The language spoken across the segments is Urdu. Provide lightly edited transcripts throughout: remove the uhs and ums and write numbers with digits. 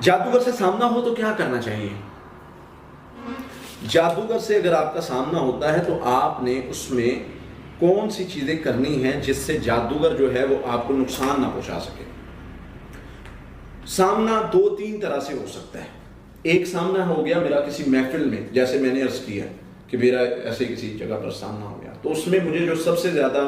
جادوگر سے سامنا ہو تو کیا کرنا چاہیے؟ جادوگر سے اگر آپ کا سامنا ہوتا ہے تو آپ نے اس میں کون سی چیزیں کرنی ہیں جس سے جادوگر جو ہے وہ آپ کو نقصان نہ پہنچا سکے؟ سامنا دو تین طرح سے ہو سکتا ہے۔ ایک سامنا ہو گیا میرا کسی محفل میں، جیسے میں نے عرض کیا کہ میرا ایسے کسی جگہ پر سامنا ہو گیا، تو اس میں مجھے جو سب سے زیادہ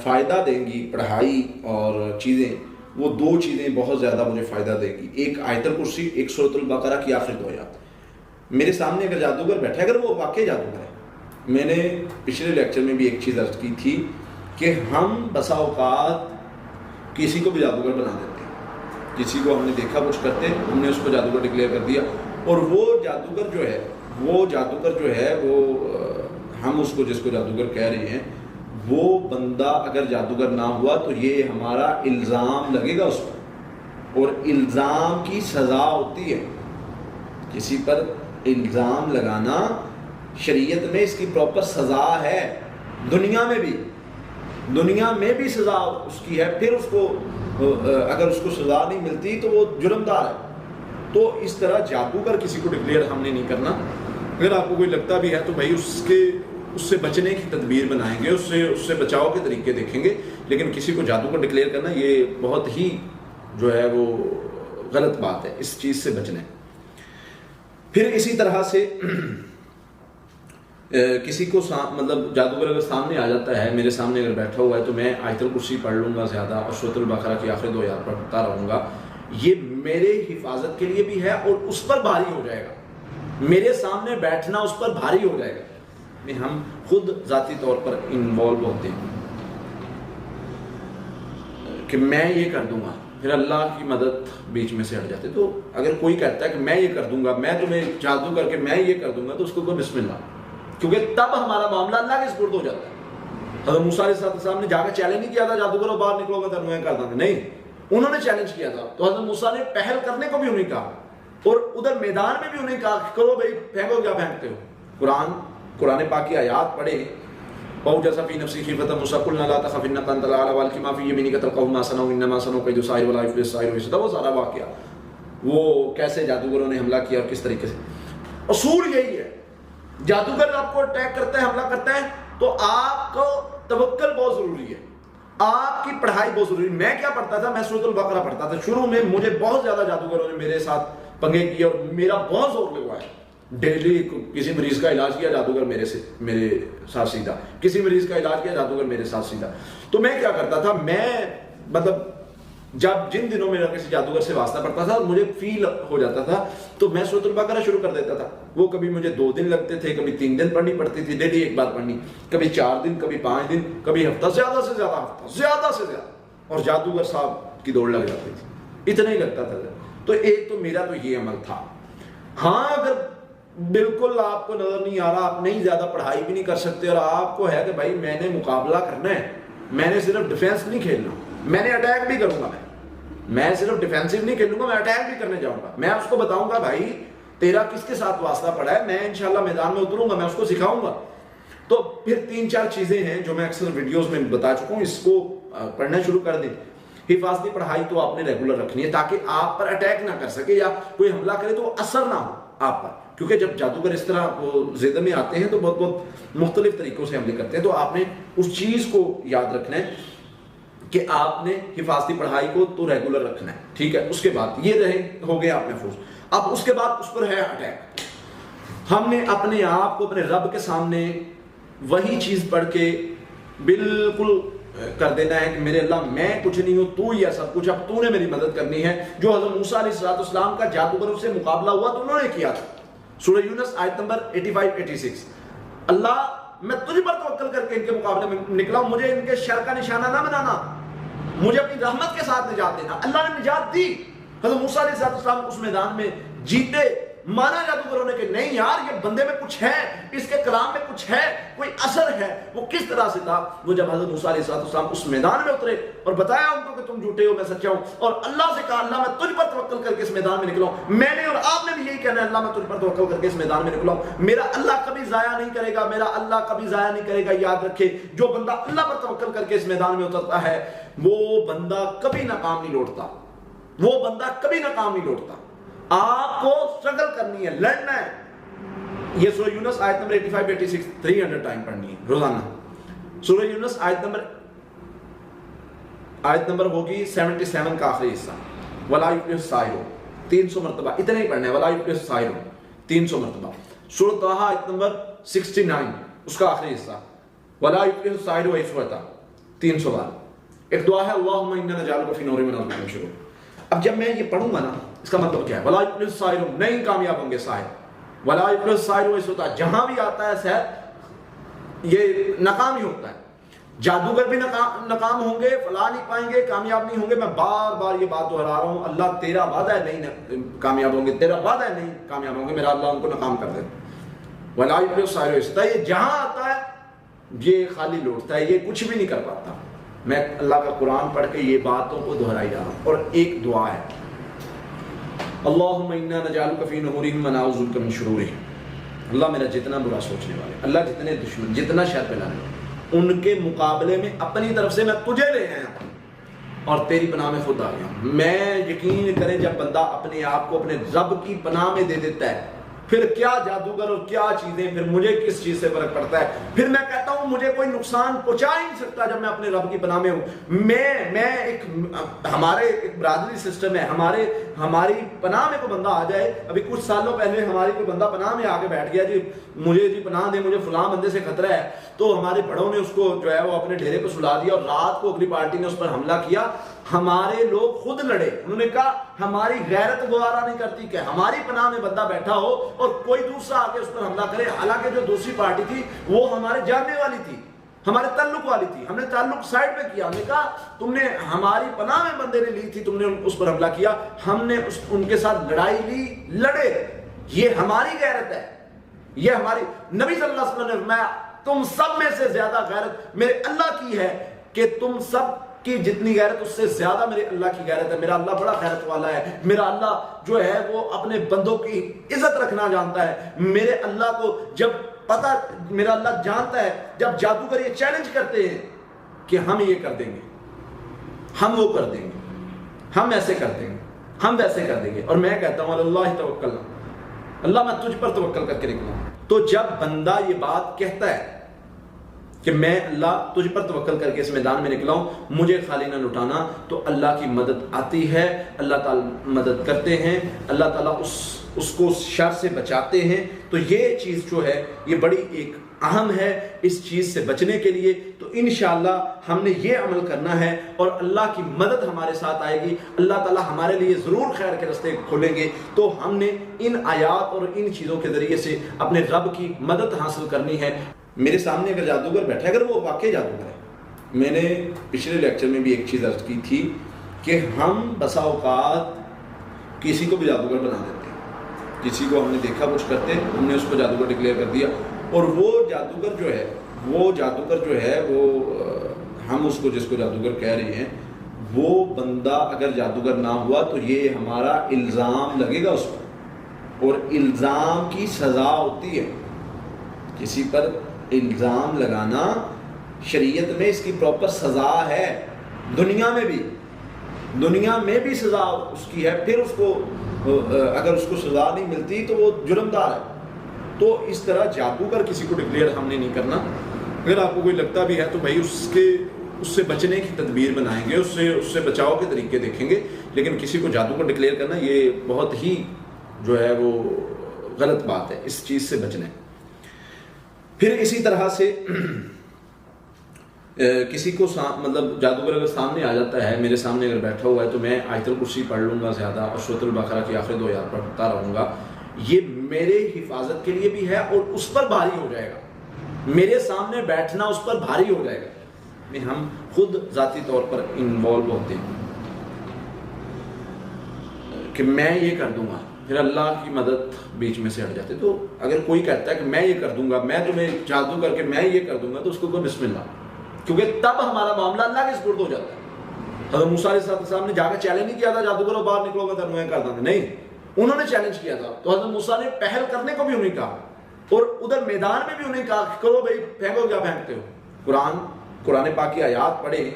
فائدہ دیں گی پڑھائی اور چیزیں، وہ دو چیزیں بہت زیادہ مجھے فائدہ دے گی، ایک آیت الکرسی، ایک سورۃ البقرہ کی آخری دو آیات۔ میرے سامنے اگر جادوگر بیٹھا ہے، اگر وہ واقعی جادوگر ہے، میں نے پچھلے لیکچر میں بھی ایک چیز عرض کی تھی کہ ہم بسا اوقات کسی کو بھی جادوگر بنا دیتے ہیں، کسی کو ہم نے دیکھا کچھ کرتے، ہم نے اس کو جادوگر ڈکلیئر کر دیا، اور وہ جادوگر جو ہے وہ ہم اس کو جس کو جادوگر کہہ رہے ہیں، وہ بندہ اگر جادوگر نہ ہوا تو یہ ہمارا الزام لگے گا اس پر، اور الزام کی سزا ہوتی ہے۔ کسی پر الزام لگانا شریعت میں اس کی پراپر سزا ہے، دنیا میں بھی سزا اس کی ہے، پھر اس کو اگر اس کو سزا نہیں ملتی تو وہ جرمدار ہے۔ تو اس طرح جادوگر کسی کو ڈکلیئر ہم نے نہیں کرنا۔ اگر آپ کو کوئی لگتا بھی ہے تو بھائی اس سے بچنے کی تدبیر بنائیں گے، اس سے بچاؤ کے طریقے دیکھیں گے، لیکن کسی کو جادوگر ڈکلیئر کرنا یہ بہت ہی جو ہے وہ غلط بات ہے، اس چیز سے بچنا ہے۔ پھر اسی طرح سے کسی کو مطلب جادوگر اگر سامنے آ جاتا ہے، میرے سامنے اگر بیٹھا ہوا ہے، تو میں آیت الکرسی پڑھ لوں گا زیادہ اور سورۃ البقرہ کی آخری دو آیات پڑھتا رہوں گا، یہ میرے حفاظت کے لیے بھی ہے اور اس پر بھاری ہو جائے گا، میرے سامنے بیٹھنا اس پر بھاری ہو جائے گا، میں ہم خود ذاتی طور پر انوالو ہوتے ہیں کہ میں یہ کر دوں گا، پھر اللہ کی مدد بیچ میں سے ہٹ جاتے۔ تو اگر کوئی کہتا ہے کہ میں یہ کر دوں گا، میں تمہیں جادو کر کے میں یہ کر دوں گا، تو اس کو کہو بسم اللہ، کیونکہ تب ہمارا معاملہ اللہ کے سپرد ہو جاتا ہے۔ حضرت موسیٰ علیہ السلام نے جا کے چیلنج نہیں کیا تھا جادوگروں باہر نکلو گا تو میں کر دوں گا، نہیں، انہوں نے چیلنج کیا تھا، تو حضرت موسیٰ نے پہل کرنے کو بھی انہیں کہا، اور ادھر میدان میں بھی انہیں کہا کہ کرو بھائی، پھینکو کیا پھینکتے ہو۔ قرآن پاک کی آیات پڑھیں، فَأَوْجَسَ فِي نَفْسِهِ خِيفَةً مُوسَىٰ قُلْنَا لَا تَخَفْ إِنَّكَ أَنتَ الْأَعْلَىٰ وَأَلْقِ مَا فِي يَمِينِكَ تَلْقَفْ مَا صَنَعُوا إِنَّمَا صَنَعُوا كَيْدُ سَاحِرٍ وَلَا يُفْلِحُ السَّاحِرُ حَيْثُ أَتَىٰ۔ وہ سارا واقعہ، وہ کیسے جادوگروں نے حملہ کیا اور کس طریقے سے۔ اصول یہی ہے، جادوگر آپ کو اٹیک کرتا ہے، حملہ کرتا ہے، تو آپ کو توکل بہت ضروری ہے، آپ کی پڑھائی بہت ضروری ہے۔ میں کیا پڑھتا تھا؟ میں سورۃ البقرہ پڑھتا تھا۔ شروع میں مجھے بہت زیادہ جادوگروں نے میرے ساتھ پنگے کیے اور میرا بہت زور لگوا ہے۔ ڈیلی کسی مریض کا علاج کیا جادوگر میرے ساتھ سیدھا، کسی مریض کا علاج کیا جادوگر میرے ساتھ سیدھا۔ تو میں کیا کرتا تھا، میں مطلب جن دنوں میرا کسی جادوگر سے واسطہ پڑتا تھا، مجھے فیل ہو جاتا تھا، تو میں سورۃ البقرہ شروع کر دیتا تھا۔ وہ کبھی مجھے 2 دن لگتے تھے، کبھی 3 دن پڑھنی پڑتی تھی، ڈیلی ایک بار پڑھنی، کبھی 4 دن، کبھی 5 دن، کبھی ہفتہ، زیادہ سے زیادہ، اور جادوگر صاحب کی دوڑ لگ جاتی تھی، اتنا ہی لگتا تھا۔ تو ایک تو میرا تو یہ عمل تھا۔ ہاں اگر بالکل آپ کو نظر نہیں آ رہا، آپ نہیں زیادہ پڑھائی بھی نہیں کر سکتے، اور آپ کو ہے کہ بھائی میں نے مقابلہ کرنا ہے، میں نے صرف ڈیفینس نہیں کھیلنا، میں نے اٹیک بھی کروں گا، میں صرف ڈیفینسو نہیں کھیلوں گا، میں اٹیک بھی کرنے جاؤں گا، میں اس کو بتاؤں گا بھائی تیرا کس کے ساتھ واسطہ پڑا ہے، میں انشاءاللہ میدان میں اتروں گا، میں اس کو سکھاؤں گا۔ تو پھر 3-4 چیزیں ہیں جو میں اکثر ویڈیوز میں بتا چکا ہوں، اس کو پڑھنا شروع کر دیں۔ حفاظتی پڑھائی تو آپ نے ریگولر رکھنی ہے تاکہ آپ پر اٹیک نہ کر سکے، یا کوئی حملہ کرے تو اثر نہ ہو آپ پر، کیونکہ جب جادوگر اس طرح زد میں آتے ہیں تو بہت مختلف طریقوں سے حملے کرتے ہیں۔ تو آپ نے اس چیز کو یاد رکھنا ہے کہ آپ نے حفاظتی پڑھائی کو تو ریگولر رکھنا ہے، ٹھیک ہے۔ اس کے بعد یہ ہو گیا آپ محفوظ۔ اب اس کے بعد اس پر ہے اٹیک، ہم نے اپنے آپ کو اپنے رب کے سامنے وہی چیز پڑھ کے بالکل کر دینا ہے کہ میرے اللہ میں کچھ نہیں ہوں، تو ہی ہے سب کچھ، اب تو نے میری مدد کرنی ہے۔ جو حضرت موسیٰ علیہ السلام کا جادوگروں سے مقابلہ ہوا تو انہوں نے کیا تھا، سورہ یونس آیت نمبر 85-86، اللہ میں تجھ پر توکل کر کے ان کے مقابلے میں نکلا ہوں، مجھے ان کے شر کا نشانہ نہ بنانا، مجھے اپنی رحمت کے ساتھ نجات دینا۔ اللہ نے نجات دی، حضرت موسیٰ علیہ السلام اس میدان میں جیتے۔ مانا جادوگروں نے کہ نہیں یار یہ بندے میں کچھ ہے، اس کے کلام میں کچھ ہے، کوئی اثر ہے۔ وہ کس طرح سے تھا؟ وہ جب حضرت موسیٰ علیہ السلام اس میدان میں اترے اور بتایا ان کو کہ تم جھوٹے ہو، میں سچا ہوں، اور اللہ سے کہا اللہ میں تجھ پر توکل کر کے اس میدان میں نکلا ہوں، میں نے اور آپ نے بھی یہی کہنا ہے اللہ میں تجھ پر توکل کر کے اس میدان میں نکلا ہوں، میرا اللہ کبھی ضائع نہیں کرے گا، میرا اللہ کبھی ضائع نہیں کرے گا۔ یاد رکھے جو بندہ اللہ پر توکل کر کے اس میدان میں اترتا ہے وہ بندہ کبھی ناکام نہیں لوٹتا، وہ بندہ کبھی ناکام نہیں لوٹتا۔ آپ کو اسٹرگل کرنی ہے، لڑنا ہے. یہ سورہ یونس آیت نمبر 85 86 300 ٹائم پڑھنی ہے روزانہ. سورہ یونس آیت نمبر ہوگی 77 کا آخری حصہ، وَلَا يُفْلِحُ السَّاحِرُونَ 300 مرتبہ، اتنا ہی پڑھنا ہے، وَلَا يُفْلِحُ السَّاحِرُونَ 300 مرتبہ. سورۃ طٰہٰ آیت نمبر 69 اس کا آخری حصہ، وَلَا يُفْلِحُ السَّاحِرُ وَإِذْ فَتَى 300 بار. ایک دعا ہے اللہم اِنَّا نَجْعَلُكَ فِي نُورِ مَنْ أَبْصَارِ. اب جب میں یہ پڑھوں گا نا، اس کا مطلب کیا ہے؟ وَلَا يُفْلِحُ السَّاحِرُ، نہیں کامیاب ہوں گے ساحر. وَلَا يُفْلِحُ السَّاحِرُ وَإِذْ فَتَى، جہاں بھی آتا ہے سحر یہ ناکام ہی ہوتا ہے. جادوگر بھی ناکام ہوں گے، فلاح نہیں پائیں گے، کامیاب نہیں ہوں گے. میں بار بار یہ بات دہرا رہا ہوں، اللہ تیرا وعدہ ہے نہیں کامیاب ہوں گے، تیرا وعدہ ہے نہیں کامیاب ہوں گے، میرا اللہ ان کو ناکام کر دے. وَلَا يُفْلِحُ السَّاحِرُ وَإِذْ فَتَى، یہ جہاں آتا ہے یہ خالی لوٹتا ہے، یہ کچھ بھی نہیں کر پاتا. میں اللہ کا قرآن پڑھ کے یہ باتوں کو دہرائی جا رہا ہوں. اور ایک دعا ہے، اللہم انا نجعلک فی نحورہم ونعوذ بک من شرورہم. اللہ میرا جتنا برا سوچنے والے، اللہ جتنے دشمن، جتنا شر پھیلانے والے، ان کے مقابلے میں اپنی طرف سے میں تجھے لے آیا ہوں اور تیری پناہ میں خود آ گیا ہوں. میں یقین کریں جب بندہ اپنے آپ کو اپنے رب کی پناہ میں دے دیتا ہے، پھر کیا جادوگر اور کیا چیزیں، پھر مجھے کس چیز سے فرق پڑتا ہے. پھر میں کہتا ہوں مجھے کوئی نقصان پہنچا ہی نہیں سکتا جب میں اپنے رب کی پناہ میں ہوں. ہمارے ایک برادری سسٹم ہے، ہماری پناہ میں کوئی بندہ آ جائے. ابھی کچھ سالوں پہلے ہماری کوئی بندہ پناہ میں آ کے بیٹھ گیا، مجھے پناہ دے، مجھے فلاں بندے سے خطرہ ہے. تو ہمارے بڑوں نے اس کو جو ہے وہ اپنے ڈیرے پہ سلا دیا، اور رات کو اگلی پارٹی نے اس پر حملہ کیا. ہمارے لوگ خود لڑے، انہوں نے کہا ہماری غیرت گوارا نہیں کرتی کہ ہماری پناہ میں بندہ بیٹھا ہو اور کوئی دوسرا آ کے اس پر حملہ کرے. حالانکہ جو دوسری پارٹی تھی وہ ہمارے جاننے والی تھی، ہمارے تعلق والی تھی. ہم نے تعلق سائڈ پہ کیا، ہم نے کہا تم نے ہماری پناہ میں بندے نے لی تھی، تم نے اس پر حملہ کیا، ہم نے ان کے ساتھ لڑائی لی، لڑے. یہ ہماری غیرت ہے، یہ ہماری. نبی صلی اللہ علیہ وسلم نے فرمایا تم سب میں سے زیادہ غیرت میرے اللہ کی ہے کہ تم سب کی جتنی غیرت اس سے زیادہ میرے اللہ کی غیرت ہے. میرا اللہ بڑا غیرت والا ہے. میرا اللہ جو ہے وہ اپنے بندوں کی عزت رکھنا جانتا ہے. میرے اللہ کو جب پتہ، میرا اللہ جانتا ہے جب جادوگر یہ چیلنج کرتے ہیں کہ ہم یہ کر دیں گے، ہم وہ کر دیں گے، ہم ایسے کر دیں گے، ہم ویسے کر دیں گے. اور میں کہتا ہوں اللہ توکلنا، اللہ میں تجھ پر توکل کر کے نکلا. تو جب بندہ یہ بات کہتا ہے کہ میں اللہ تجھ پر توکل کر کے اس میدان میں نکلا ہوں، مجھے خالی نہ لٹانا، تو اللہ کی مدد آتی ہے. اللہ تعالیٰ مدد کرتے ہیں، اللہ تعالیٰ اس کو شر سے بچاتے ہیں. تو یہ چیز جو ہے یہ بڑی ایک اہم ہے اس چیز سے بچنے کے لیے. تو انشاءاللہ ہم نے یہ عمل کرنا ہے اور اللہ کی مدد ہمارے ساتھ آئے گی. اللہ تعالیٰ ہمارے لیے ضرور خیر کے راستے کھولیں گے. تو ہم نے ان آیات اور ان چیزوں کے ذریعے سے اپنے رب کی مدد حاصل کرنی ہے. میرے سامنے اگر جادوگر بیٹھا ہے، اگر وہ واقعی جادوگر ہے، میں نے پچھلے لیکچر میں بھی ایک چیز عرض کی تھی کہ ہم بسا اوقات کسی کو بھی جادوگر بنا دیتے ہیں. کسی کو ہم نے دیکھا کچھ کرتے، ہم نے اس کو جادوگر ڈکلیئر کر دیا، اور وہ جادوگر جو ہے وہ ہم اس کو جس کو جادوگر کہہ رہے ہیں، وہ بندہ اگر جادوگر نہ ہوا تو یہ ہمارا الزام لگے گا اس پر، اور الزام کی سزا ہوتی ہے. کسی پر الزام لگانا شریعت میں اس کی پراپر سزا ہے. دنیا میں بھی سزا اس کی ہے. پھر اس کو اگر اس کو سزا نہیں ملتی تو وہ جرمدار ہے. تو اس طرح جادوگر کسی کو ڈکلیئر ہم نے نہیں کرنا. اگر آپ کو کوئی لگتا بھی ہے تو بھائی اس سے بچنے کی تدبیر بنائیں گے، اس سے بچاؤ کے طریقے دیکھیں گے. لیکن کسی کو جادوگر ڈکلیئر کرنا یہ بہت ہی جو ہے وہ غلط بات ہے. اس چیز سے بچنا ہے. پھر اسی طرح سے کسی کو مطلب جادوگر اگر سامنے آ جاتا ہے، میرے سامنے اگر بیٹھا ہوا ہے، تو میں آیت الکرسی پڑھ لوں گا زیادہ اور سورۃ البقرہ کی آخر 2 آیات پڑھتا رہوں گا. یہ میرے حفاظت کے لیے بھی ہے اور اس پر بھاری ہو جائے گا. میرے سامنے بیٹھنا اس پر بھاری ہو جائے گا. ہم خود ذاتی طور پر انوالو ہوتے ہیں کہ میں یہ کر دوں گا، پھر اللہ کی مدد بیچ میں سے ہٹ جاتے. تو اگر کوئی کہتا ہے کہ میں یہ کر دوں گا، میں تمہیں جادو کر کے میں یہ کر دوں گا، تو اس کو کوئی بسم اللہ، کیونکہ تب ہمارا معاملہ اللہ کے سپرد ہو جاتا ہے. حضرت موسیٰ علیہ السلام نے جا کے چیلنج نہیں کیا تھا جادوگروں باہر نکلو گا تنویں کر دیں گے، نہیں، انہوں نے چیلنج کیا تھا. تو حضرت موسیٰ نے پہل کرنے کو بھی انہیں کہا، اور ادھر میدان میں بھی انہیں کہا کرو بھائی، پھینکو کیا پھینکتے ہو. قرآن پاک کی آیات پڑھیں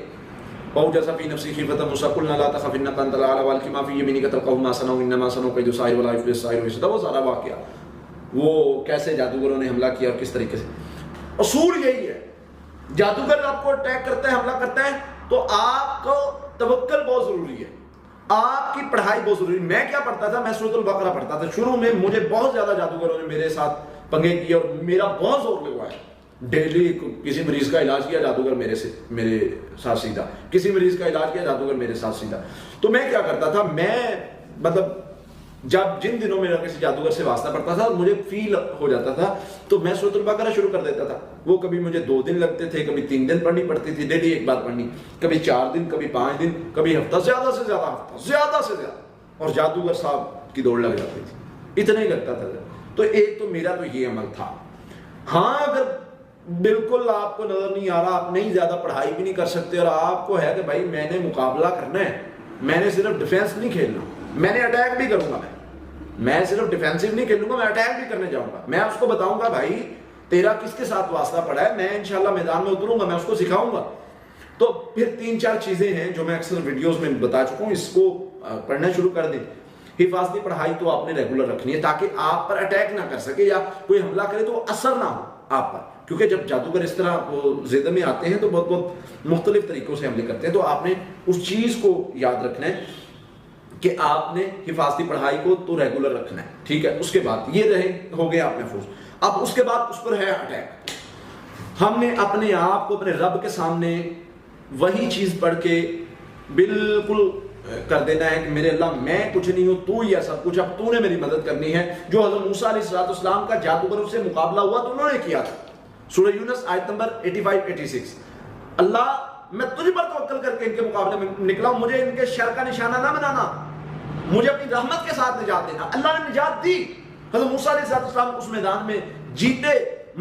فأوجس في نفسه خيفة موسى قلنا لا تخف إنك أنت الأعلى وألق ما في يمينك تلقف ما صنعوا إنما صنعوا كيد الساحر ولا يفلح الساحر إذا شاء۔ وہ سارا واقعہ وہ کیسے جادوگروں نے حملہ کیا اور کس طریقے سے۔ اصول یہی ہے، جادوگر آپ کو اٹیک کرتا ہے، حملہ کرتا ہے تو آپ کو توکل بہت ضروری ہے، آپ کی پڑھائی بہت ضروری ہے۔ میں کیا پڑھتا تھا؟ میں سورۃ البقرہ پڑھتا تھا شروع میں، مجھے بہت زیادہ جادوگروں نے میرے ساتھ پنگے کیے اور میرا بہت زور لگوایا۔ ڈیلی کسی مریض کا علاج کیا جادوگر میرے ساتھ سیدھا، کسی مریض کا علاج کیا جادوگر میرے ساتھ سیدھا۔ تو میں کیا کرتا تھا، میں مطلب جب جن دنوں میرا کسی جادوگر سے واسطہ پڑتا تھا مجھے فیل ہو جاتا تھا تو میں سورۃ البقرہ شروع کر دیتا تھا۔ وہ کبھی مجھے 2 دن لگتے تھے، کبھی 3 دن پڑھنی پڑتی تھی، ڈیلی ایک بار پڑھنی، کبھی 4 دن، کبھی 5 دن، کبھی ہفتہ، زیادہ سے زیادہ ہفتہ، زیادہ سے زیادہ، اور جادوگر صاحب کی دوڑ لگ جاتی تھی، اتنا ہی لگتا تھا۔ تو ایک تو میرا تو یہ عمل تھا۔ ہاں اگر بالکل آپ کو نظر نہیں آ رہا، آپ نہیں زیادہ پڑھائی بھی نہیں کر سکتے اور آپ کو ہے کہ بھائی میں نے مقابلہ کرنا ہے، میں نے صرف ڈیفینس نہیں کھیلنا، میں نے اٹیک بھی کروں گا، میں صرف ڈیفینسو نہیں کھیلوں گا، میں اٹیک بھی کرنے جاؤں گا، میں اس کو بتاؤں گا بھائی تیرا کس کے ساتھ واسطہ پڑا ہے، میں انشاءاللہ میدان میں اتروں گا، میں اس کو سکھاؤں گا۔ تو پھر 3-4 چیزیں ہیں جو میں اکثر ویڈیوز میں بتا چکا ہوں، اس کو پڑھنا شروع کر دیں۔ حفاظتی پڑھائی تو آپ نے ریگولر رکھنی ہے تاکہ آپ پر اٹیک نہ کر سکے یا کوئی حملہ کرے تو اثر نہ ہو آپ پر، کیونکہ جب جادوگر اس طرح زد میں آتے ہیں تو بہت بہت مختلف طریقوں سے حملے کرتے ہیں۔ تو آپ نے اس چیز کو یاد رکھنا ہے کہ آپ نے حفاظتی پڑھائی کو تو ریگولر رکھنا ہے، ٹھیک ہے۔ اس کے بعد یہ رہے ہو گئے آپ محفوظ۔ اب اس کے بعد اس پر ہے اٹیک۔ ہم نے اپنے آپ کو اپنے رب کے سامنے وہی چیز پڑھ کے بالکل کر دینا ہے کہ میرے اللہ میں کچھ نہیں ہوں، تو ہی ہے سب کچھ، اب تو نے میری مدد کرنی ہے۔ جو حضرت موسیٰ علیہ السلام کا جادوگروں سے مقابلہ ہوا تو انہوں نے کیا تھا۔ سورہ یونس آیت نمبر 85-86، اللہ میں تجھ پر توکل کر کے ان کے مقابلے میں نکلا ہوں، مجھے ان کے شر کا نشانہ نہ بنانا، مجھے اپنی رحمت کے ساتھ نجات دینا۔ اللہ نے نجات دی، حضرت موسیٰ علیہ السلام اس میدان میں جیتے۔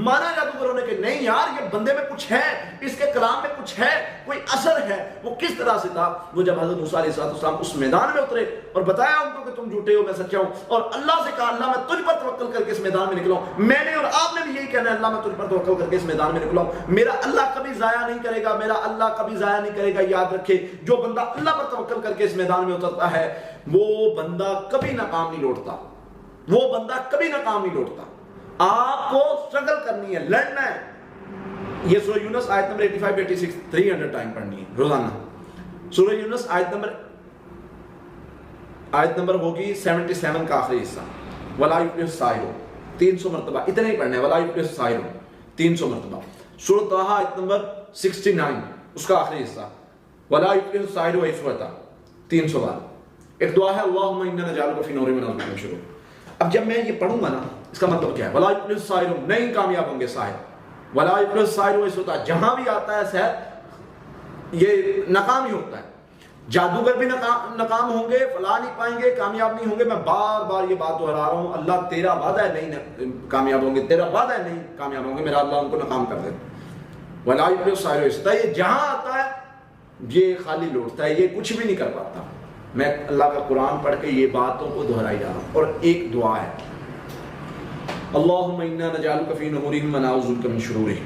مانا جادوگروں نے کہ نہیں یار یہ بندے میں کچھ ہے، اس کے کلام میں کچھ ہے، کوئی اثر ہے۔ وہ کس طرح سے تھا؟ وہ جب حضرت موسیٰ علیہ السلام اس میدان میں اترے اور بتایا ان کو کہ تم جھوٹے ہو میں سچا ہوں، اور اللہ سے کہا اللہ میں تجھ پر توکل کر کے اس میدان میں نکلا ہوں، میں نے اور آپ نے بھی یہی کہنا ہے اللہ میں تجھ پر توکل کر کے اس میدان میں نکلا ہوں، میرا اللہ کبھی ضائع نہیں کرے گا، میرا اللہ کبھی ضائع نہیں کرے گا۔ یاد رکھے جو بندہ اللہ پر توکل کر کے اس میدان میں اترتا ہے وہ بندہ کبھی ناکام نہیں لوٹتا، وہ بندہ کبھی ناکام نہیں لوٹتا۔ آپ کو سٹرگل کرنی ہے، لڑنا ہے۔ یہ سورہ یونس آیت نمبر 85-86 300 ٹائم پڑھنی ہے روزانہ۔ سورہ یونس آیت نمبر ہوگی 77 کا آخری حصہ، وَلَا يُفْلِحُ السَّاحِرُ 300 مرتبہ، اتنے ہی پڑھنے ہیں، وَلَا يُفْلِحُ السَّاحِرُ 300 مرتبہ۔ سورۃ طٰہٰ آیت نمبر 69 اس کا آخری حصہ، وَلَا يُفْلِحُ السَّاحِرُ وَيْسْوَتَ 300 بار۔ ایک دعا ہے اللہم اِنَّا نَجْعَلُكَ فِي نُورِ مَنْ أَظْلَمَ الشُّرُورِ۔ اب جب میں یہ پڑھوں گا نا اس کا مطلب کیا ہے؟ وَلَا يُفْلِحُ السَّاحِرُ، نہیں کامیاب ہوں گے ساحر، وَلَا يُفْلِحُ السَّاحِرُ وَيْسْوَتَ، جہاں بھی آتا ہے سحر یہ ناکام ہی ہوتا ہے۔ جادوگر بھی ناکام ہوں گے، فلاح نہیں پائیں گے، کامیاب نہیں ہوں گے۔ میں بار بار یہ بات دہرا رہا ہوں، اللہ تیرا وعدہ ہے نہیں کامیاب ہوں گے، تیرا وعدہ ہے نہیں کامیاب ہوں گے، میرا اللہ ان کو ناکام کر دے۔ وَلَا يُفْلِحُ السَّاحِرُ وَيْسْوَتَ، یہ جہاں آتا ہے یہ خالی لوٹتا ہے، یہ کچھ بھی نہیں کر پاتا۔ میں اللہ کا قرآن پڑھ کے یہ باتوں کو دہرائی جا رہا ہوں۔ اور ایک دعا ہے، اللہم انا نجعلک فی نحورہم ونعوذ بک من شرورہم،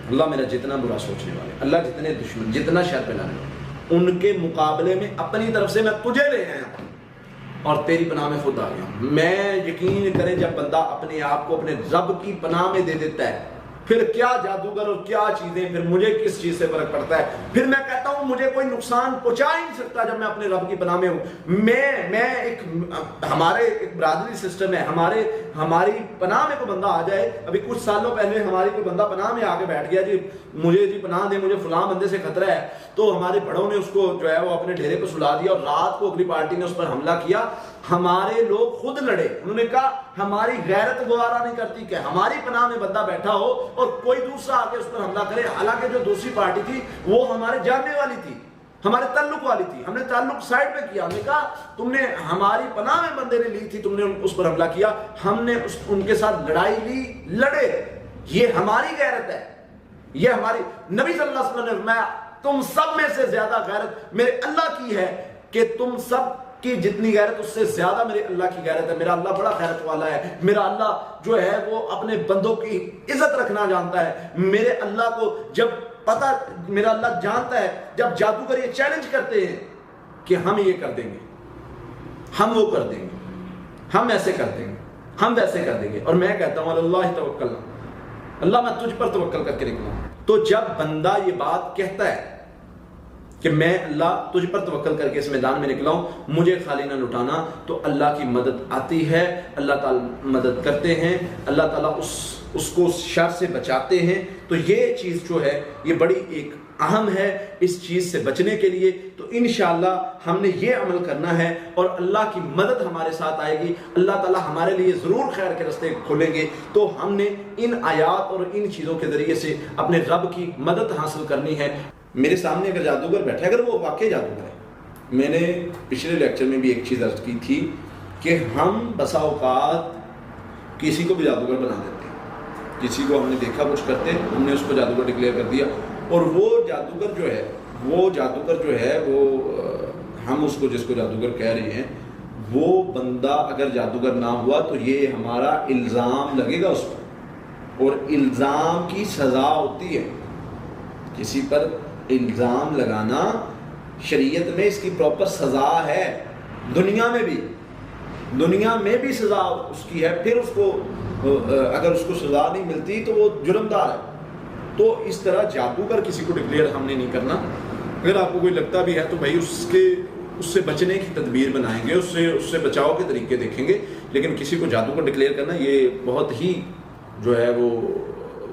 اللہ میرا جتنا برا سوچنے والے، اللہ جتنے دشمن، جتنا شر پھیلانے والے، ان کے مقابلے میں اپنی طرف سے میں تجھے لے آیا ہوں اور تیری پناہ میں خود آ گیا ہوں۔ میں یقین کریں جب بندہ اپنے آپ کو اپنے رب کی پناہ میں دے دیتا ہے پھر کیا جادوگر اور کیا چیزیں، پھر مجھے کس چیز سے فرق پڑتا ہے؟ پھر میں کہتا ہوں مجھے کوئی نقصان پہنچا ہی نہیں سکتا جب میں اپنے رب کی پناہ میں ہوں۔ ہمارے ایک برادری سسٹم ہے، ہماری پناہ میں کوئی بندہ آ جائے، ابھی کچھ سالوں پہلے ہماری کوئی بندہ پناہ میں آ کے بیٹھ گیا، مجھے پناہ دے، مجھے فلاں بندے سے خطرہ ہے، تو ہمارے بڑوں نے اس کو جو ہے وہ اپنے ڈھیرے پہ سلا دیا اور رات کو اگلی پارٹی نے اس پر حملہ کیا۔ ہمارے لوگ خود لڑے، انہوں نے کہا ہماری غیرت گوارا نہیں کرتی کہ ہماری پناہ میں بندہ بیٹھا ہو اور کوئی دوسرا آ کے اس پر حملہ کرے، حالانکہ جو دوسری پارٹی تھی وہ ہمارے جاننے والی تھی، ہمارے تعلق والی تھی۔ ہم نے تعلق سائڈ پہ کیا، ہم نے کہا تم نے ہماری پناہ میں بندے نے لی تھی، تم نے اس پر حملہ کیا، ہم نے ان کے ساتھ لڑائی لی، لڑے، یہ ہماری غیرت ہے، یہ ہماری۔ نبی صلی اللہ علیہ وسلم نے فرمایا تم سب میں سے زیادہ غیرت میرے اللہ کی ہے کہ تم سب کی جتنی غیرت اس سے زیادہ میرے اللہ کی غیرت ہے۔ میرا اللہ بڑا غیرت والا ہے، میرا اللہ جو ہے وہ اپنے بندوں کی عزت رکھنا جانتا ہے۔ میرے اللہ کو جب پتہ میرا اللہ جانتا ہے جب جادوگر یہ چیلنج کرتے ہیں کہ ہم یہ کر دیں گے، ہم وہ کر دیں گے، ہم ایسے کر دیں گے، ہم ویسے کر دیں گے، اور میں کہتا ہوں اللہ توکل، اللہ میں تجھ پر توکل کر کے نکلا ہوں۔ تو جب بندہ یہ بات کہتا ہے کہ میں اللہ تجھ پر توکل کر کے اس میدان میں نکلا ہوں، مجھے خالی نہ لٹانا، تو اللہ کی مدد آتی ہے، اللہ تعالیٰ مدد کرتے ہیں، اللہ تعالیٰ اس کو شر سے بچاتے ہیں۔ تو یہ چیز جو ہے یہ بڑی ایک اہم ہے اس چیز سے بچنے کے لیے۔ تو انشاءاللہ ہم نے یہ عمل کرنا ہے اور اللہ کی مدد ہمارے ساتھ آئے گی، اللہ تعالیٰ ہمارے لیے ضرور خیر کے راستے کھولیں گے۔ تو ہم نے ان آیات اور ان چیزوں کے ذریعے سے اپنے رب کی مدد حاصل کرنی ہے۔ میرے سامنے اگر جادوگر بیٹھا ہے، اگر وہ واقعی جادوگر ہے، میں نے پچھلے لیکچر میں بھی ایک چیز عرض کی تھی کہ ہم بسا اوقات کسی کو بھی جادوگر بنا دیتے ہیں، کسی کو ہم نے دیکھا کچھ کرتے، ہم نے اس کو جادوگر ڈکلیئر کر دیا، اور وہ جادوگر جو ہے وہ ہم اس کو جس کو جادوگر کہہ رہے ہیں، وہ بندہ اگر جادوگر نہ ہوا تو یہ ہمارا الزام لگے گا اس پر، اور الزام کی سزا ہوتی ہے۔ کسی پر الزام لگانا شریعت میں اس کی پراپر سزا ہے، دنیا میں بھی سزا اس کی ہے۔ پھر اس کو اگر اس کو سزا نہیں ملتی تو وہ جرمدار ہے۔ تو اس طرح جادوگر کسی کو ڈکلیئر ہم نے نہیں کرنا۔ اگر آپ کو کوئی لگتا بھی ہے تو بھائی اس سے بچنے کی تدبیر بنائیں گے، اس سے بچاؤ کے طریقے دیکھیں گے، لیکن کسی کو جادوگر ڈکلیئر کرنا یہ بہت ہی جو ہے وہ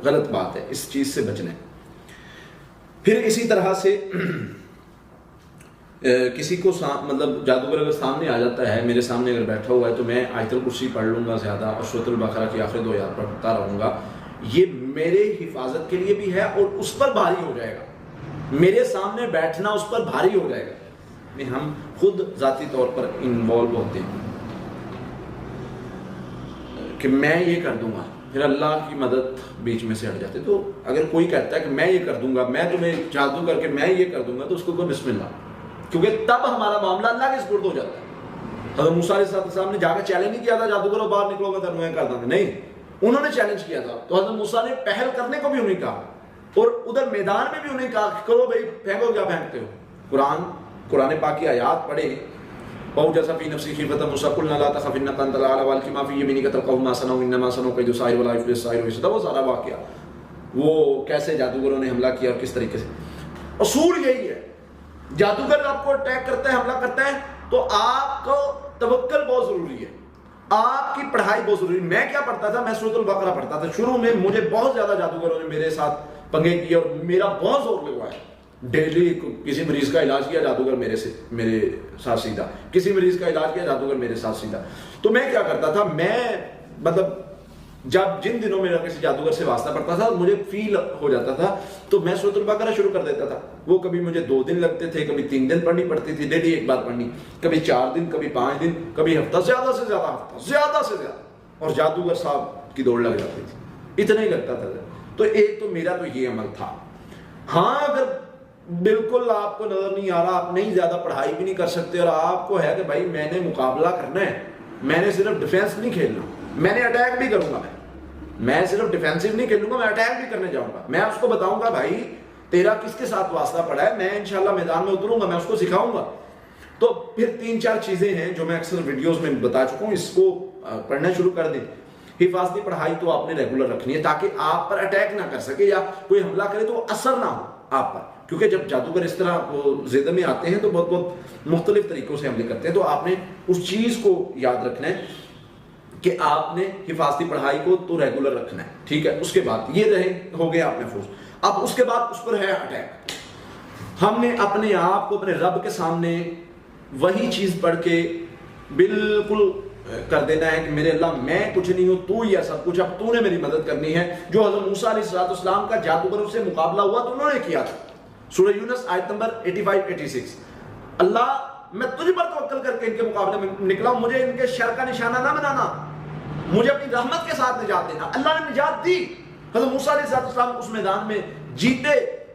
غلط بات ہے، اس چیز سے بچنا ہے۔ پھر اسی طرح سے کسی کو مطلب جادوگر اگر سامنے آ جاتا ہے، میرے سامنے اگر بیٹھا ہوا ہے، تو میں آیت الکرسی پڑھ لوں گا زیادہ اور سورۃ البقرہ کی آخری 2 آیات پڑھتا رہوں گا، یہ میرے حفاظت کے لیے بھی ہے اور اس پر بھاری ہو جائے گا، میرے سامنے بیٹھنا اس پر بھاری ہو جائے گا، ہم خود ذاتی طور پر انوالو ہوتے ہیں کہ میں یہ کر دوں گا، پھر اللہ کی مدد بیچ میں سے ہٹ جاتے۔ تو اگر کوئی کہتا ہے کہ میں یہ کر دوں گا، میں تمہیں جادو کر کے میں یہ کر دوں گا، تو اس کو بسم اللہ، کیونکہ تب ہمارا معاملہ اللہ کے سپرد ہو جاتا ہے۔ حضرت موسیٰ علیہ السلام نے جا کے چیلنج نہیں کیا تھا جادوگروں باہر نکلو گا تو میں کر دوں گا، نہیں، انہوں نے چیلنج کیا تھا، تو حضرت موسیٰ نے پہل کرنے کو بھی انہیں کہا، اور ادھر میدان میں بھی انہیں کہا کرو بھائی، پھینکو کیا پھینکتے ہو۔ قرآن پاک کی آیات پڑھیں، فَأَوْجَسَ فِي نَفْسِهِ خِيفَةً مُوسَىٰ قُلْنَا لَا تَخَفْ إِنَّكَ أَنتَ الْأَعْلَىٰ وَأَلْقِ مَا فِي يَمِينِكَ تَلْقَفْ مَا صَنَعُوا إِنَّمَا صَنَعُوا كَيْدُ سَاحِرٍ وَلَا يُفْلِحُ السَّاحِرُ حَيْثُ أَتَىٰ۔ وہ سارا واقعہ وہ کیسے جادوگروں نے حملہ کیا اور کس طریقے سے۔ اصول یہی ہے، جادوگر آپ کو اٹیک کرتا ہے، حملہ کرتا ہے، تو آپ کو توکل بہت ضروری ہے، آپ کی پڑھائی بہت ضروری ہے۔ میں کیا پڑھتا تھا؟ میں سورۃ البقرہ پڑھتا تھا شروع میں، مجھے بہت زیادہ جادوگروں نے میرے ساتھ پنگے کیے اور میرا بہت زور لگوا ہے۔ ڈیلی کسی مریض کا علاج کیا جادوگر میرے ساتھ سیدھا، کسی مریض کا علاج کیا جادوگر میرے ساتھ سیدھا۔ تو میں کیا کرتا تھا، میں مطلب جن دنوں میرا کسی جادوگر سے واسطہ پڑتا تھا، مجھے فیل ہو جاتا تھا، تو میں سورۃ البقرہ شروع کر دیتا تھا۔ وہ کبھی مجھے 2 دن لگتے تھے، کبھی 3 دن پڑھنی پڑتی تھی، ڈیلی ایک بار پڑھنی، کبھی 4 دن، کبھی 5 دن، کبھی ہفتہ، زیادہ سے زیادہ، اور جادوگر صاحب کی دوڑ لگ جاتی تھی، اتنا ہی لگتا تھا۔ تو ایک تو میرا تو یہ عمل تھا۔ ہاں اگر بالکل آپ کو نظر نہیں آ رہا، آپ نہیں زیادہ پڑھائی بھی نہیں کر سکتے، اور آپ کو ہے کہ بھائی میں نے مقابلہ کرنا ہے، میں نے صرف ڈیفینس نہیں کھیلنا، میں نے اٹیک بھی کروں گا، میں صرف ڈیفینسو نہیں کھیلوں گا، میں اٹیک بھی کرنے جاؤں گا، میں اس کو بتاؤں گا بھائی تیرا کس کے ساتھ واسطہ پڑا ہے، میں انشاءاللہ میدان میں اتروں گا، میں اس کو سکھاؤں گا۔ تو پھر 3-4 چیزیں ہیں جو میں اکثر ویڈیوز میں بتا چکا ہوں، اس کو پڑھنا شروع کر دیں۔ حفاظتی پڑھائی تو آپ نے ریگولر رکھنی ہے تاکہ آپ پر اٹیک نہ کر سکے، یا کوئی حملہ کرے تو اثر نہ ہو آپ پر، کیونکہ جب جادوگر اس طرح زد میں آتے ہیں تو بہت مختلف طریقوں سے حملے کرتے ہیں۔ تو آپ نے اس چیز کو یاد رکھنا ہے کہ آپ نے حفاظتی پڑھائی کو تو ریگولر رکھنا ہے، ٹھیک ہے۔ اس کے بعد یہ ہو گیا آپ محفوظ۔ اب اس کے بعد اس پر ہے اٹیک۔ ہم نے اپنے آپ کو اپنے رب کے سامنے وہی چیز پڑھ کے بالکل کر دینا ہے کہ میرے اللہ میں کچھ نہیں ہوں، تو ہی ہے سب کچھ، اب تو نے میری مدد کرنی ہے۔ جو حضرت موسیٰ علیہ السلام کا جادوگروں سے مقابلہ ہوا تو انہوں نے کیا تھا، سورہ یونس آیت نمبر 85-86، اللہ میں تجھ پر توکل کر کے ان کے مقابلے میں نکلا ہوں، مجھے ان کے شر کا نشانہ نہ بنانا، مجھے اپنی رحمت کے ساتھ نجات دینا۔ اللہ نے نجات دی، حضرت موسیٰ علیہ السلام اس میدان میں جیتے،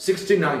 69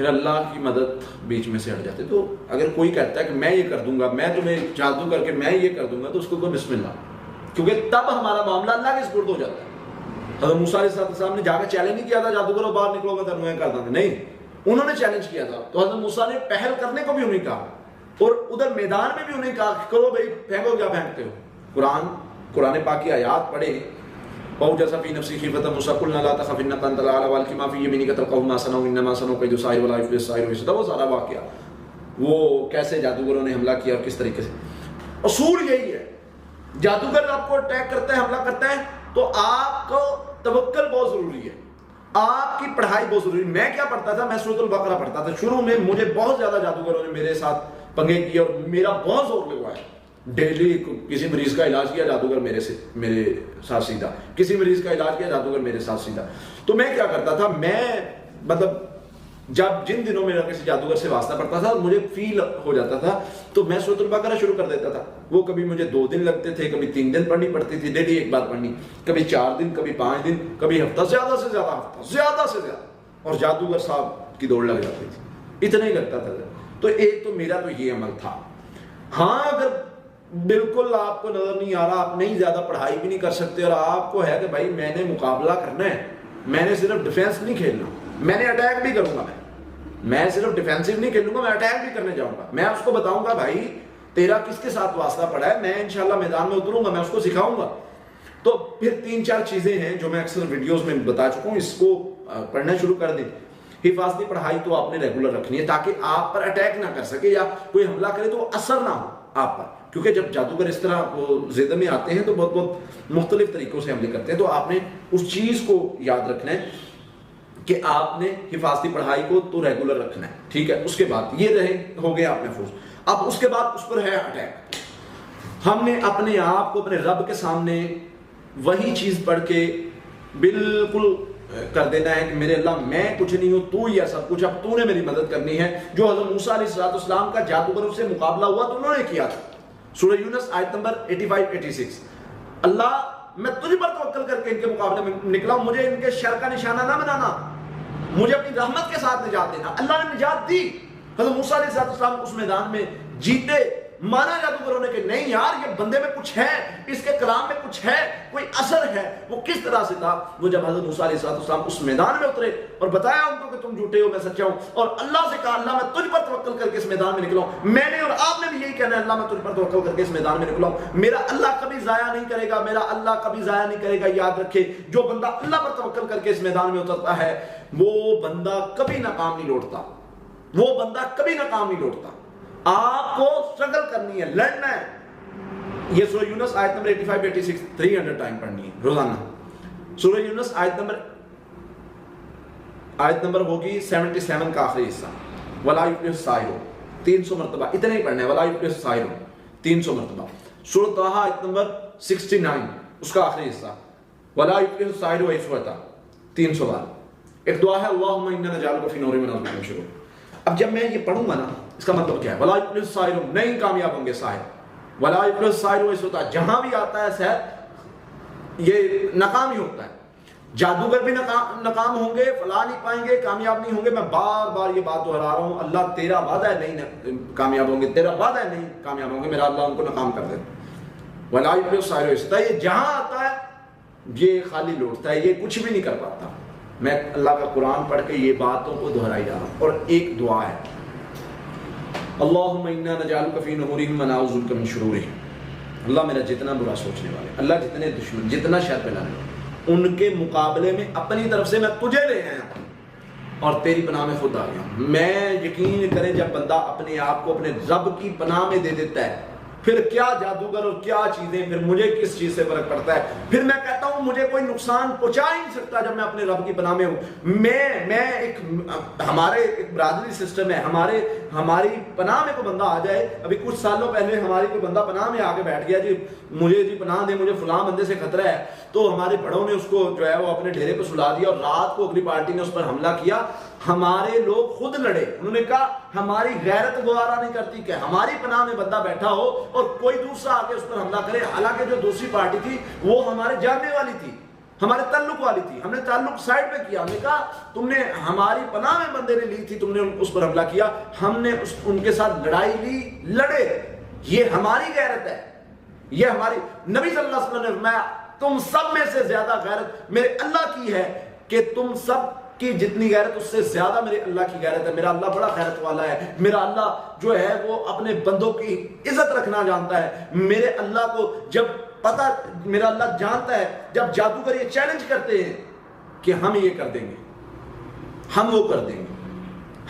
پھر اللہ کی مدد بیچ میں سے ہٹ جاتی ہے. تو اگر کوئی کہتا ہے کہ میں یہ کر دوں گا, میں تمہیں جادو کر کے میں یہ کر دوں گا, تو اس کو کوئی بسم اللہ, کیونکہ تب ہمارا معاملہ اللہ کے سپرد ہو جاتا ہے. حضرت موسیٰ علیہ السلام نے جا کے چیلنج نہیں کیا تھا جادوگروں باہر نکلو میں تنویں کر دوں گا, نہیں, انہوں نے چیلنج کیا تھا. تو حضرت موسیٰ نے پہل کرنے کو بھی انہیں کہا, اور ادھر میدان میں بھی انہیں کہا کہ کرو بھائی, پھینکو کیا پھینکتے ہو. قرآن پاک کی آیات پڑھے, فَأَوْجَسَ فِي نَفْسِهِ خِيفَةً مُوسَىٰ قُلْنَا لَا تَخَفْ إِنَّكَ أَنتَ الْأَعْلَىٰ وَأَلْقِ مَا فِي يَمِينِكَ تَلْقَفْ مَا صَنَعُوا إِنَّمَا صَنَعُوا كَيْدُ سَاحِرٍ وَلَا يُفْلِحُ السَّاحِرُ حَيْثُ أَتَىٰ. وہ سارا واقعہ, وہ کیسے جادوگروں نے حملہ کیا اور کس طریقے سے. اصول یہی ہے, جادوگر آپ کو اٹیک کرتا ہے, حملہ کرتا ہے, تو آپ کو توکل بہت ضروری ہے, آپ کی پڑھائی بہت ضروری ہے. میں کیا پڑھتا تھا, میں سورۃ البقرہ پڑھتا تھا. شروع میں مجھے بہت زیادہ جادوگروں نے میرے ساتھ پنگے کیے اور میرا بہت زور لگوایا. ڈیلی کسی مریض کا علاج کیا جادوگر میرے ساتھ سیدھا, کسی مریض کا علاج کیا جادوگر میرے ساتھ سیدھا. تو میں کیا کرتا تھا, میں مطلب جب جن دنوں میرا کسی جادوگر سے واسطہ پڑتا تھا, مجھے فیل ہو جاتا تھا, تو میں سورۃ البقرہ شروع کر دیتا تھا. وہ کبھی مجھے 2 دن لگتے تھے, کبھی 3 دن پڑھنی پڑتی تھی, ڈیلی ایک بار پڑھنی, کبھی 4 دن, کبھی 5 دن, کبھی ہفتہ, زیادہ سے زیادہ ہفتہ, زیادہ سے زیادہ. اور جادوگر صاحب کی دوڑ لگ جاتی تھی, اتنا ہی لگتا تھا. تو ایک تو میرا تو یہ عمل تھا. ہاں اگر بالکل آپ کو نظر نہیں آ رہا, آپ نہیں زیادہ پڑھائی بھی نہیں کر سکتے, اور آپ کو ہے کہ بھائی میں نے مقابلہ کرنا ہے, میں نے صرف ڈیفینس نہیں کھیلنا, میں نے اٹیک بھی کروں گا, میں صرف ڈیفینسو نہیں کھیلوں گا, میں اٹیک بھی کرنے جاؤں گا. میں اس کو بتاؤں گا بھائی تیرا کس کے ساتھ واسطہ پڑا ہے, میں انشاءاللہ میدان میں اتروں گا, میں اس کو سکھاؤں گا. تو پھر 3-4 چیزیں ہیں جو میں اکثر ویڈیوز میں بتا چکا ہوں, اس کو پڑھنا شروع کر دیں. حفاظتی پڑھائی تو آپ نے ریگولر رکھنی ہے تاکہ آپ پر اٹیک نہ کر سکے, یا کوئی حملہ کرے تو اثر نہ ہو آپ پر, کیونکہ جب جادوگر اس طرح زد میں آتے ہیں تو بہت مختلف طریقوں سے حملے کرتے ہیں. تو آپ نے اس چیز کو یاد رکھنا ہے کہ آپ نے حفاظتی پڑھائی کو تو ریگولر رکھنا ہے, ٹھیک ہے. اس کے بعد یہ ہو گئے آپ محفوظ. اب اس کے بعد اس پر ہے اٹیک. ہم نے اپنے آپ کو اپنے رب کے سامنے وہی چیز پڑھ کے بالکل کر دینا ہے کہ میرے اللہ میں کچھ نہیں ہوں, تو ہی ہے سب کچھ, اب تو نے میری مدد کرنی ہے. جو حضرت موسیٰ علیہ السلام کا جادوگروں سے مقابلہ ہوا تو انہوں نے کیا تھا. سورہ یونس آیت نمبر 85-86, اللہ میں تجھ پر توکل کر کے ان کے مقابلے میں نکلا ہوں, مجھے ان کے شر کا نشانہ نہ بنانا, مجھے اپنی رحمت کے ساتھ نجات دینا. اللہ نے نجات دی. حضرت موسیٰ علیہ السلام اس میدان میں جیتے. مانا جادوگروں نے کہ نہیں یار یہ بندے میں کچھ ہے, اس کے کلام میں کچھ ہے, کوئی اثر ہے. وہ کس طرح سے تھا, وہ جب حضرت موسیٰ علیہ السلام اس میدان میں اترے اور بتایا ان کو کہ تم جھوٹے ہو میں سچا ہوں, اور اللہ سے کہا اللہ میں تجھ پر توکل کر کے اس میدان میں نکلا ہوں. میں نے اور آپ نے بھی یہی کہنا ہے, اللہ میں تجھ پر توکل کر کے اس میدان میں نکلا ہوں, میرا اللہ کبھی ضائع نہیں کرے گا, میرا اللہ کبھی ضائع نہیں کرے گا. یاد رکھے جو بندہ اللہ پر توکل کر کے اس میدان میں اترتا ہے وہ بندہ کبھی ناکام نہیں لوٹتا, وہ بندہ کبھی ناکام نہیں لوٹتا. آپ کو سٹرگل کرنی ہے, لڑنا ہے. یہ سورہ یونس آیت نمبر 85-86 300 ٹائم پڑھنی ہے روزانہ. سورہ یونس آیت نمبر ہوگی 77 کا آخری حصہ, وَلَا يُفْلِحُ السَّاحِرُ 300 مرتبہ, اتنا ہی پڑھنا ہے. وَلَا يُفْلِحُ السَّاحِرُ 300 مرتبہ. سورۃ طٰہٰ آیت نمبر 69 اس کا آخری حصہ, وَلَا يُفْلِحُ السَّاحِرُ حَيْثُ أَتَىٰ 300 بار. ایک دعا ہے اللہم اِنَّا نَجْعَلُكَ فِي نُورِ مَنْ أَظْلَمَ شُرُورٍ. اب جب میں یہ پڑھوں گا نا, اس کا مطلب کیا ہے؟ وَلَا يُفْلِحُ السَّاحِرُ, نہیں کامیاب ہوں گے ساحر. وَلَا يُفْلِحُ السَّاحِرُ حَيْثُ أَتَىٰ, جہاں بھی آتا ہے سحر یہ ناکام ہی ہوتا ہے. جادوگر بھی ناکام ہوں گے, فلاح نہیں پائیں گے, کامیاب نہیں ہوں گے. میں بار بار یہ بات دہرا رہا ہوں, اللہ تیرا وعدہ ہے نہیں کامیاب ہوں گے, تیرا وعدہ ہے نہیں کامیاب ہوں گے, میرا اللہ ان کو ناکام کر دے. وَلَا يُفْلِحُ السَّاحِرُ حَيْثُ أَتَىٰ, یہ جہاں آتا ہے یہ خالی لوٹتا ہے, یہ کچھ بھی نہیں کر پاتا. میں اللہ کا قرآن پڑھ کے یہ باتوں کو دہرائی جا رہا ہوں. اور ایک دعا ہے, اللہم انا نجعلک فی نحورہم ونعوذ بک من شرورہم. اللہ میرا جتنا برا سوچنے والے, اللہ جتنے دشمن, جتنا شر پھیلانے والے, ان کے مقابلے میں اپنی طرف سے میں تجھے لے آیا اور تیری پناہ میں خود آ گیا. میں یقین کریں جب بندہ اپنے آپ کو اپنے رب کی پناہ میں دے دیتا ہے, پھر کیا جادوگر اور کیا چیزیں, پھر مجھے کس چیز سے فرق پڑتا ہے. پھر میں کہتا ہوں مجھے کوئی نقصان پہنچا ہی نہیں سکتا جب میں اپنے رب کی پناہ میں ہوں. ہمارے ایک برادری سسٹم ہے, ہماری پناہ میں کوئی بندہ آ جائے. ابھی کچھ سالوں پہلے ہماری کوئی بندہ پناہ میں آ کے بیٹھ گیا, جی مجھے جی پناہ دے, مجھے فلاں بندے سے خطرہ ہے. تو ہمارے بڑوں نے اس کو جو ہے وہ اپنے ڈھیرے پہ سلا دیا, اور رات کو اگلی پارٹی نے اس پر حملہ کیا. ہمارے لوگ خود لڑے, انہوں نے کہا ہماری غیرت گوارا نہیں کرتی کہ ہماری پناہ میں بندہ بیٹھا ہو اور کوئی دوسرا آ کے اس پر حملہ کرے, حالانکہ جو دوسری پارٹی تھی وہ ہمارے جاننے والی تھی. ہمارے تعلق والی تھی، ہم نے تعلق سائڈ پہ کیا، ہم نے کہا تم نے ہماری پناہ میں بندے نے لی تھی، تم نے اس پر حملہ کیا، ہم نے ان کے ساتھ لڑائی لی، لڑے، یہ ہماری غیرت ہے، یہ ہماری نبی صلی اللہ علیہ وسلم نے فرمایا تم سب میں سے زیادہ غیرت میرے اللہ کی ہے کہ تم سب کی جتنی غیرت اس سے زیادہ میرے اللہ کی غیرت ہے، میرا اللہ بڑا غیرت والا ہے، میرا اللہ جو ہے وہ اپنے بندوں کی عزت رکھنا جانتا ہے، میرے اللہ کو جب پتہ، میرا اللہ جانتا ہے جب جادوگر یہ چیلنج کرتے ہیں کہ ہم یہ کر دیں گے، ہم وہ کر دیں گے،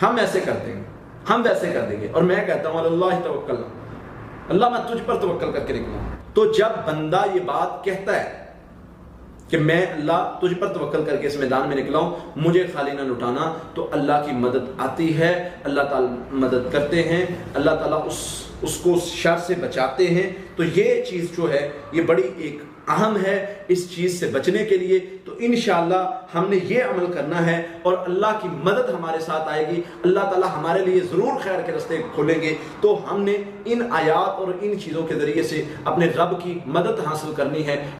ہم ایسے کر دیں گے، ہم ویسے کر دیں گے، اور میں کہتا ہوں اللہ توکل، اللہ میں تجھ پر توکل کر کے نکلا ہوں۔ تو جب بندہ یہ بات کہتا ہے کہ میں اللہ تجھ پر توکل کر کے اس میدان میں نکلا ہوں، مجھے خالی نہ لٹانا، تو اللہ کی مدد آتی ہے، اللہ تعالیٰ مدد کرتے ہیں، اللہ تعالیٰ اس کو شر سے بچاتے ہیں۔ تو یہ چیز جو ہے یہ بڑی ایک اہم ہے اس چیز سے بچنے کے لیے۔ تو انشاءاللہ ہم نے یہ عمل کرنا ہے اور اللہ کی مدد ہمارے ساتھ آئے گی، اللہ تعالیٰ ہمارے لیے ضرور خیر کے راستے کھولیں گے۔ تو ہم نے ان آیات اور ان چیزوں کے ذریعے سے اپنے رب کی مدد حاصل کرنی ہے۔